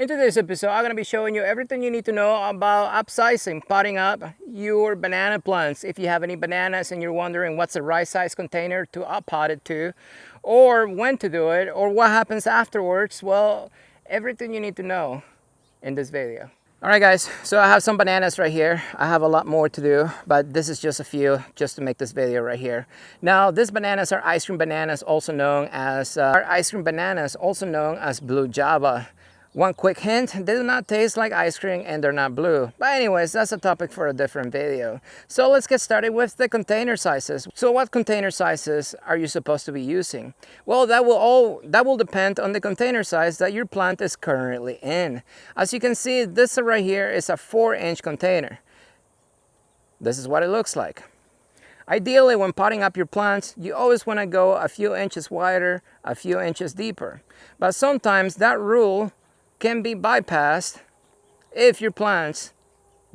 In today's episode, I'm going to be showing you everything you need to know about upsizing, potting up your banana plants. If you have any bananas and you're wondering what's the right size container to up pot it to, or when to do it, or what happens afterwards, well, everything you need to know in this video. All right guys, so I have some bananas right here. I have a lot more to do, but this is just a few just to make this video right here. Now, these bananas are ice cream bananas, also known as blue Java. One quick hint, they do not taste like ice cream and they're not blue. But anyways, that's a topic for a different video. So let's get started with the container sizes. So what container sizes are you supposed to be using? Well, that will depend on the container size that your plant is currently in. As you can see, this right here is a 4-inch container. This is what it looks like. Ideally, when potting up your plants, you always want to go a few inches wider, a few inches deeper. But sometimes that rule can be bypassed if your plants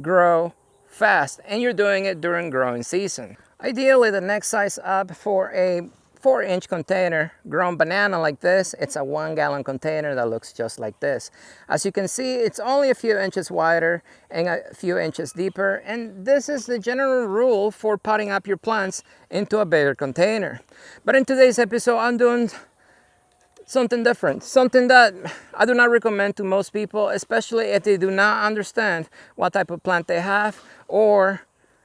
grow fast and you're doing it during growing season. Ideally, the next size up for a 4-inch container grown banana like this, it's a 1-gallon container that looks just like this. As you can see, it's only a few inches wider and a few inches deeper, and this is the general rule for potting up your plants into a bigger container. But in today's episode, I'm doing something different, something that I do not recommend to most people, especially if they do not understand what type of plant they have or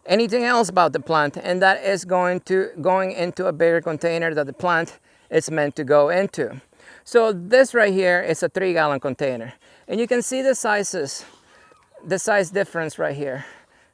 anything else about the plant, and that is going into a bigger container that the plant is meant to go into. So this right here is a 3-gallon container, and you can see the sizes, the size difference right here.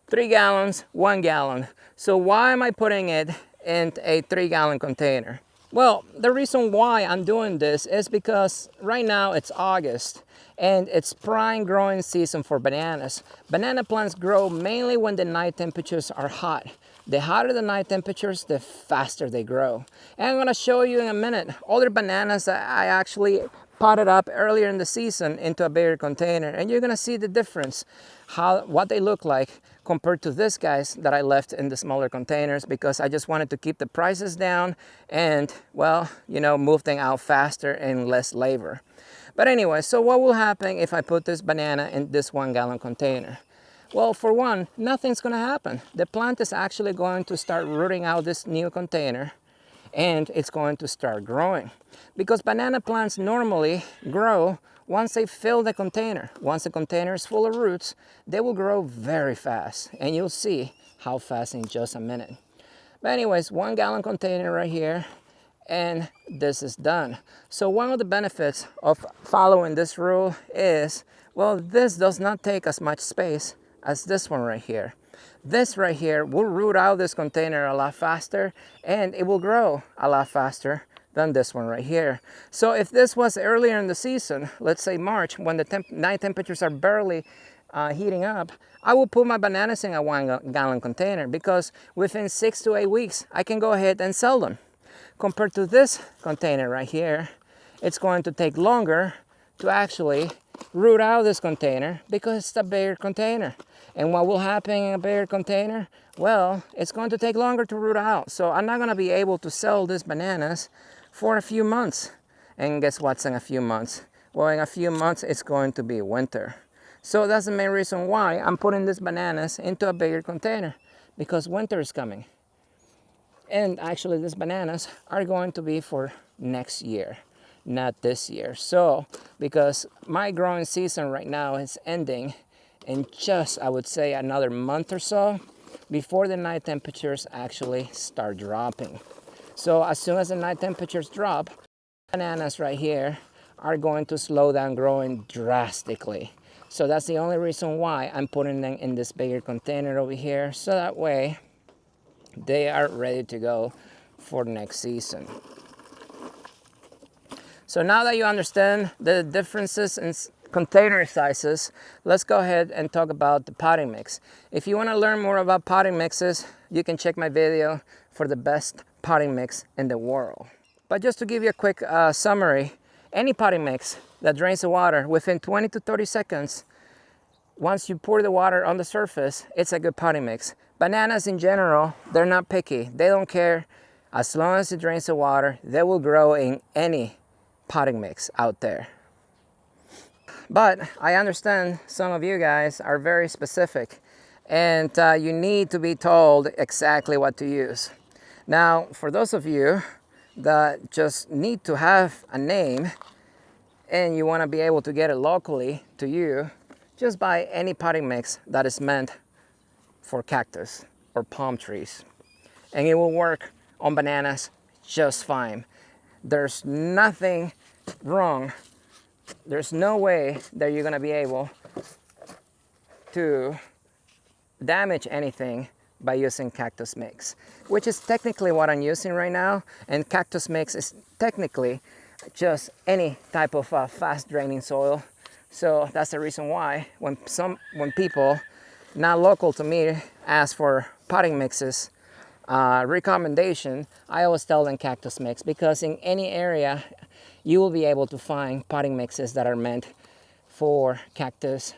3 gallons, 1 gallon. So why am I putting it in a 3-gallon container? Well, the reason why I'm doing this is because right now it's August and it's prime growing season for bananas. Banana plants grow mainly when the night temperatures are hot. The hotter the night temperatures, the faster they grow. And I'm going to show you in a minute other bananas that I actually potted up earlier in the season into a bigger container, and you're going to see the difference, what they look like compared to these guys that I left in the smaller containers, because I just wanted to keep the prices down and, well, you know, move them out faster and less labor. But anyway, so what will happen if I put this banana in this 1-gallon container? Well, for one, nothing's going to happen. The plant is actually going to start rooting out this new container, and it's going to start growing, because banana plants normally grow once they fill the container. Once the container is full of roots, they will grow very fast, and you'll see how fast in just a minute. But anyways, 1-gallon container right here, and this is done. So one of the benefits of following this rule is, well, this does not take as much space as this one right here. This right here will root out this container a lot faster, and it will grow a lot faster than this one right here. So if this was earlier in the season, let's say March, when the night temperatures are barely heating up, I will put my bananas in a 1-gallon container, because within 6 to 8 weeks, I can go ahead and sell them. Compared to this container right here, it's going to take longer to actually root out this container because it's a bigger container. And what will happen in a bigger container? Well, it's going to take longer to root out. So I'm not going to be able to sell these bananas for a few months. And guess what's in a few months? Well, in a few months, it's going to be winter. So that's the main reason why I'm putting these bananas into a bigger container, because winter is coming. And actually, these bananas are going to be for next year, not this year. So, because my growing season right now is ending in just, I would say, another month or so before the night temperatures actually start dropping. So as soon as the night temperatures drop, bananas right here are going to slow down growing drastically. So that's the only reason why I'm putting them in this bigger container over here, so that way they are ready to go for next season. So now that you understand the differences in container sizes, let's go ahead and talk about the potting mix. If you want to learn more about potting mixes, you can check my video for the best potting mix in the world. But just to give you a quick summary, any potting mix that drains the water within 20 to 30 seconds, once you pour the water on the surface, it's a good potting mix. Bananas in general, they're not picky. They don't care. As long as it drains the water, they will grow in any potting mix out there. But I understand some of you guys are very specific, and you need to be told exactly what to use. Now, for those of you that just need to have a name and you want to be able to get it locally to you, just buy any potting mix that is meant for cactus or palm trees, and it will work on bananas just fine. There's nothing wrong. There's no way that you're gonna be able to damage anything by using cactus mix, which is technically what I'm using right now. And cactus mix is technically just any type of fast draining soil. So that's the reason why when people not local to me ask for potting mixes recommendation, I always tell them cactus mix, because in any area you will be able to find potting mixes that are meant for cactus,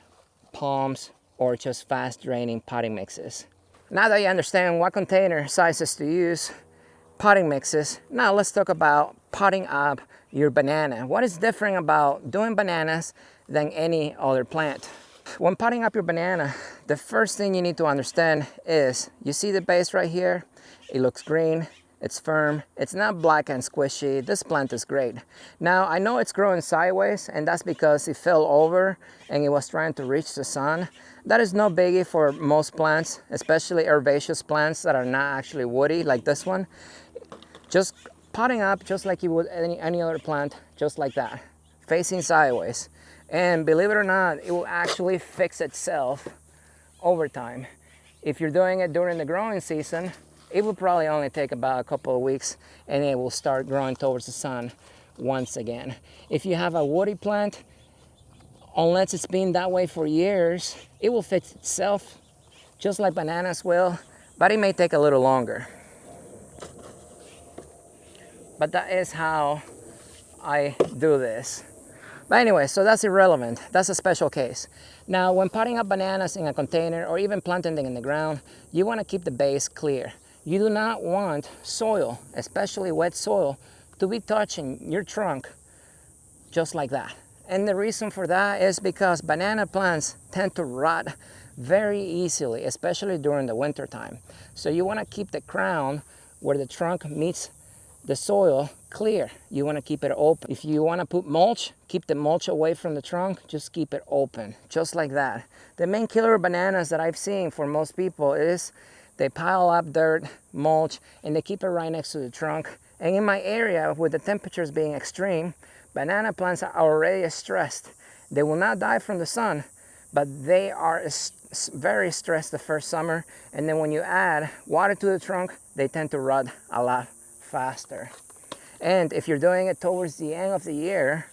palms, or just fast draining potting mixes. Now that you understand what container sizes to use, potting mixes, now let's talk about potting up your banana. What is different about doing bananas than any other plant? When potting up your banana, the first thing you need to understand is, you see the base right here? It looks green, it's firm, it's not black and squishy. This plant is great. Now, I know it's growing sideways, and that's because it fell over and it was trying to reach the sun. That is no biggie for most plants, especially herbaceous plants that are not actually woody like this one. Just potting up just like you would any other plant, just like that, facing sideways. And believe it or not, it will actually fix itself over time. If you're doing it during the growing season, it will probably only take about a couple of weeks and it will start growing towards the sun once again. If you have a woody plant, unless it's been that way for years, it will fix itself just like bananas will, but it may take a little longer. But that is how I do this. But anyway, so that's irrelevant. That's a special case. Now, when potting up bananas in a container or even planting them in the ground, you want to keep the base clear. You do not want soil, especially wet soil, to be touching your trunk just like that. And the reason for that is because banana plants tend to rot very easily, especially during the winter time. So you want to keep the crown where the trunk meets the soil clear. You want to keep it open. If you want to put mulch, keep the mulch away from the trunk. Just keep it open, just like that. The main killer of bananas that I've seen for most people is they pile up dirt, mulch, and they keep it right next to the trunk. And in my area, with the temperatures being extreme, banana plants are already stressed. They will not die from the sun, but they are very stressed the first summer. And then when you add water to the trunk, they tend to rot a lot faster. And if you're doing it towards the end of the year,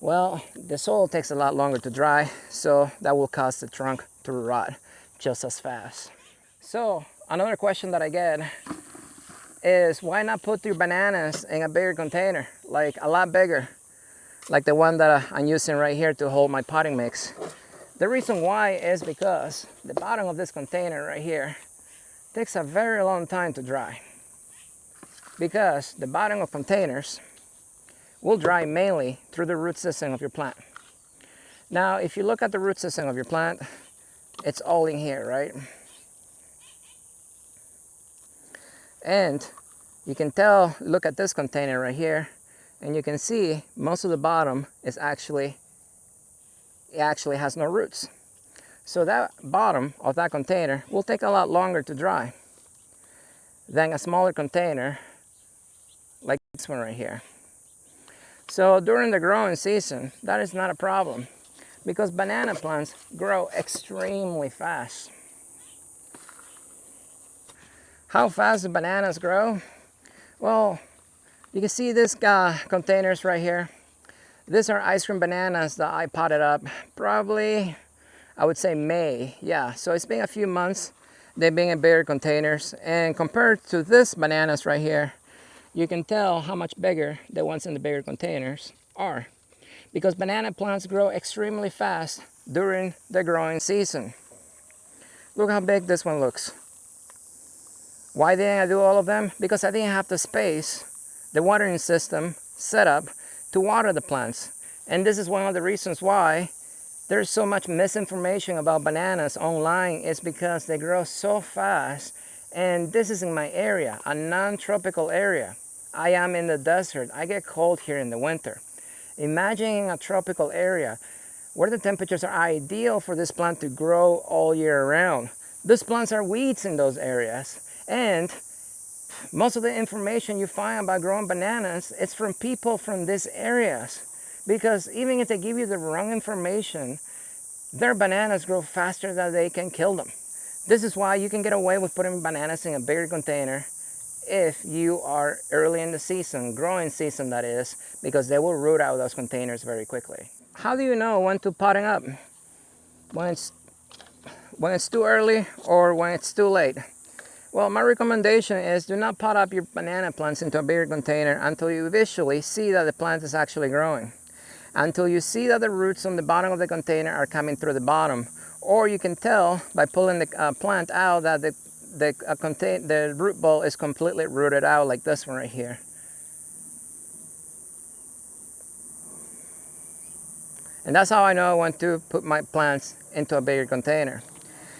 well, the soil takes a lot longer to dry, so that will cause the trunk to rot just as fast. So another question that I get is, why not put your bananas in a bigger container, like a lot bigger, like the one that I'm using right here to hold my potting mix? The reason why is because the bottom of this container right here takes a very long time to dry, because the bottom of containers will dry mainly through the root system of your plant. Now, if you look at the root system of your plant, it's all in here, right? And you can tell, look at this container right here, and you can see most of the bottom is actually has no roots. So that bottom of that container will take a lot longer to dry than a smaller container like this one right here. So during the growing season, that is not a problem, because banana plants grow extremely fast. How fast do bananas grow? Well, you can see these containers right here. These are ice cream bananas that I potted up probably, I would say May. Yeah, so it's been a few months. They've been in bigger containers, and compared to this bananas right here, you can tell how much bigger the ones in the bigger containers are, because banana plants grow extremely fast during the growing season. Look how big this one looks. Why didn't I do all of them? Because I didn't have the space, the watering system set up to water the plants. And this is one of the reasons why there's so much misinformation about bananas online, is because they grow so fast. And this is in my area, a non-tropical area. I am in the desert. I get cold here in the winter. Imagine a tropical area where the temperatures are ideal for this plant to grow all year round. These plants are weeds in those areas. And most of the information you find about growing bananas, it's from people from these areas. Because even if they give you the wrong information, their bananas grow faster than they can kill them. This is why you can get away with putting bananas in a bigger container if you are early in the season, growing season that is, because they will root out those containers very quickly. How do you know when to potting up? When it's too early or when it's too late? Well, my recommendation is do not pot up your banana plants into a bigger container until you visually see that the plant is actually growing. Until you see that the roots on the bottom of the container are coming through the bottom, or you can tell by pulling the plant out that the root ball is completely rooted out, like this one right here. And that's how I know when to put my plants into a bigger container.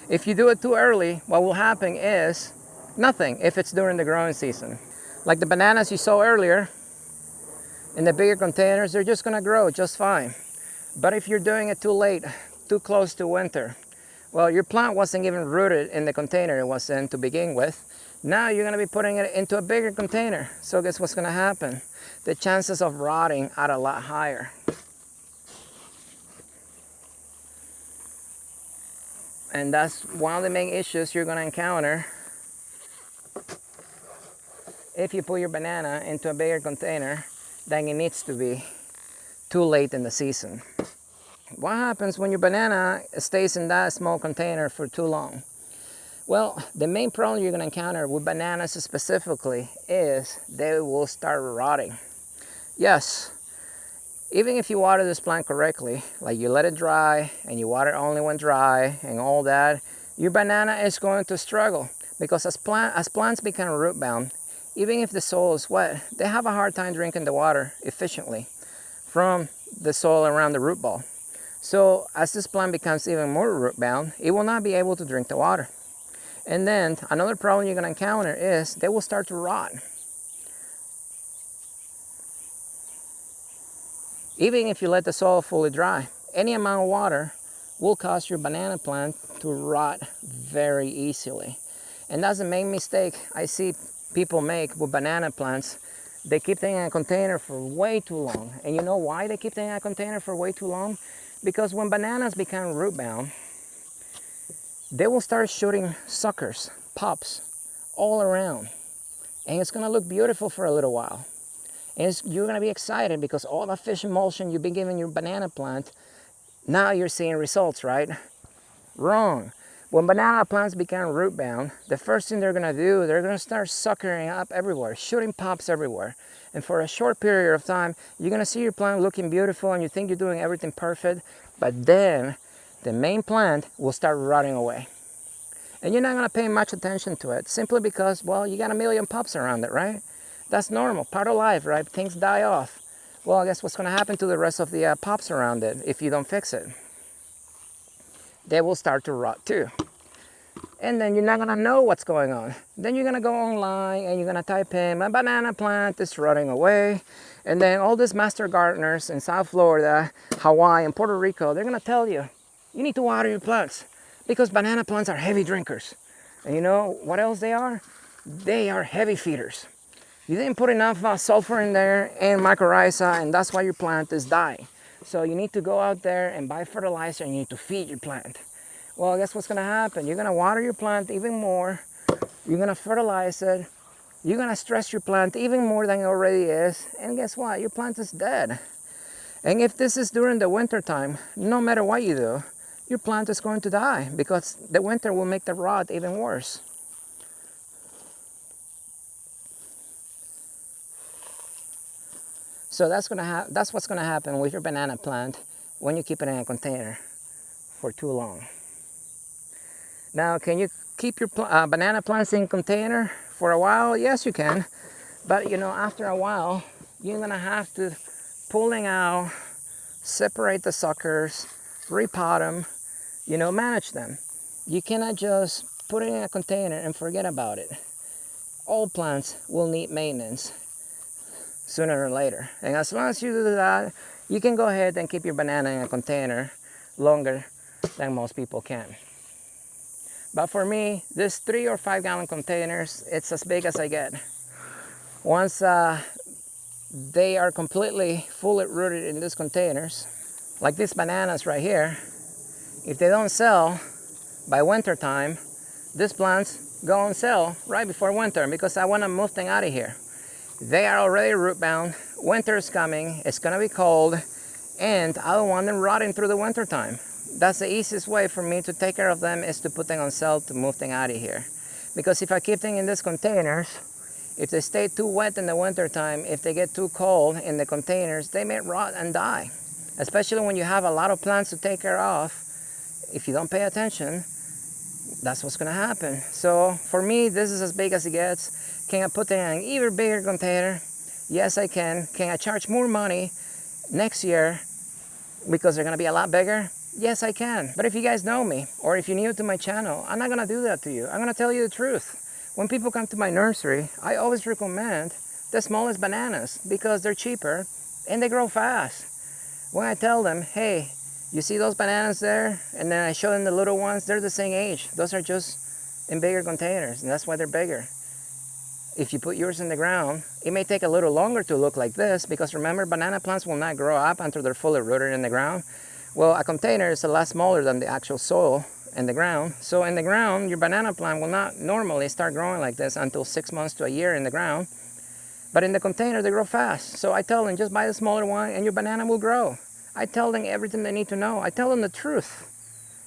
If you do it too early, what will happen is nothing if it's during the growing season. Like the bananas you saw earlier, in the bigger containers, they're just gonna grow just fine. But if you're doing it too late, too close to winter, well, your plant wasn't even rooted in the container it was in to begin with. Now you're gonna be putting it into a bigger container. So guess what's gonna happen? The chances of rotting are a lot higher. And that's one of the main issues you're gonna encounter if you put your banana into a bigger container than it needs to be too late in the season. What happens when your banana stays in that small container for too long? Well, the main problem you're going to encounter with bananas specifically is they will start rotting. Yes, even if you water this plant correctly, like you let it dry and you water only when dry and all that, your banana is going to struggle, because as plants become root bound, even if the soil is wet, they have a hard time drinking the water efficiently from the soil around the root ball. So as this plant becomes even more root bound, it will not be able to drink the water. And then another problem you're going to encounter is they will start to rot. Even if you let the soil fully dry, any amount of water will cause your banana plant to rot very easily. And that's the main mistake I see people make with banana plants. They keep them in a container for way too long. And you know why they keep them in a container for way too long? Because when bananas become root bound, they will start shooting suckers, pops, all around. And it's gonna look beautiful for a little while. And you're gonna be excited because all the fish emulsion you've been giving your banana plant, now you're seeing results, right? Wrong. When banana plants become root bound, the first thing they're gonna do, they're gonna start suckering up everywhere, shooting pops everywhere. And for a short period of time, you're gonna see your plant looking beautiful and you think you're doing everything perfect, but then the main plant will start rotting away. And you're not gonna pay much attention to it, simply because, well, you got a million pops around it, right? That's normal, part of life, right? Things die off. Well, I guess what's gonna happen to the rest of the pops around it if you don't fix it? They will start to rot too. And then you're not gonna know what's going on. Then you're gonna go online and you're gonna type in, my banana plant is rotting away. And then all these master gardeners in South Florida, Hawaii, and Puerto Rico, they're gonna tell you, you need to water your plants because banana plants are heavy drinkers. And you know what else they are? They are heavy feeders. You didn't put enough sulfur in there and mycorrhiza, and that's why your plant is dying. So you need to go out there and buy fertilizer and you need to feed your plant. Well, guess what's gonna happen? You're gonna water your plant even more. You're gonna fertilize it. You're gonna stress your plant even more than it already is. And guess what? Your plant is dead. And if this is during the winter time, no matter what you do, your plant is going to die because the winter will make the rot even worse. So that's what's gonna happen with your banana plant when you keep it in a container for too long. Now, can you keep your banana plants in container for a while? Yes, you can. But you know, after a while, you're gonna have to pulling out separate the suckers, repot them, you know, manage them. You cannot just put it in a container and forget about it. All plants will need maintenance sooner or later. And as long as you do that, you can go ahead and keep your banana in a container longer than most people can. But for me, this 3 or 5 gallon containers, it's as big as I get. Once they are completely fully rooted in these containers, like these bananas right here, if they don't sell by winter time, these plants go on sale right before winter because I want to move them out of here. They are already root bound. Winter is coming. It's going to be cold, and I don't want them rotting through the winter time. That's the easiest way for me to take care of them, is to put them on sale to move them out of here. Because if I keep them in these containers, if they stay too wet in the winter time, if they get too cold in the containers, they may rot and die. Especially when you have a lot of plants to take care of. If you don't pay attention, that's what's gonna happen. So for me, this is as big as it gets. Can I put them in an even bigger container? Yes, I can. Can I charge more money next year because they're gonna be a lot bigger? Yes, I can. But if you guys know me, or if you're new to my channel, I'm not gonna do that to you. I'm gonna tell you the truth. When people come to my nursery, I always recommend the smallest bananas because they're cheaper and they grow fast. When I tell them, hey, you see those bananas there? And then I show them the little ones, they're the same age. Those are just in bigger containers, and that's why they're bigger. If you put yours in the ground, it may take a little longer to look like this, because remember, banana plants will not grow up until they're fully rooted in the ground. Well, a container is a lot smaller than the actual soil in the ground. So in the ground, your banana plant will not normally start growing like this until 6 months to a year in the ground. But in the container, they grow fast. So I tell them, just buy the smaller one and your banana will grow. I tell them everything they need to know. I tell them the truth.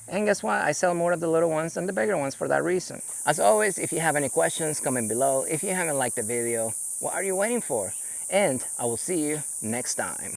And guess what? I sell more of the little ones than the bigger ones for that reason. As always, if you have any questions, comment below. If you haven't liked the video, what are you waiting for? And I will see you next time.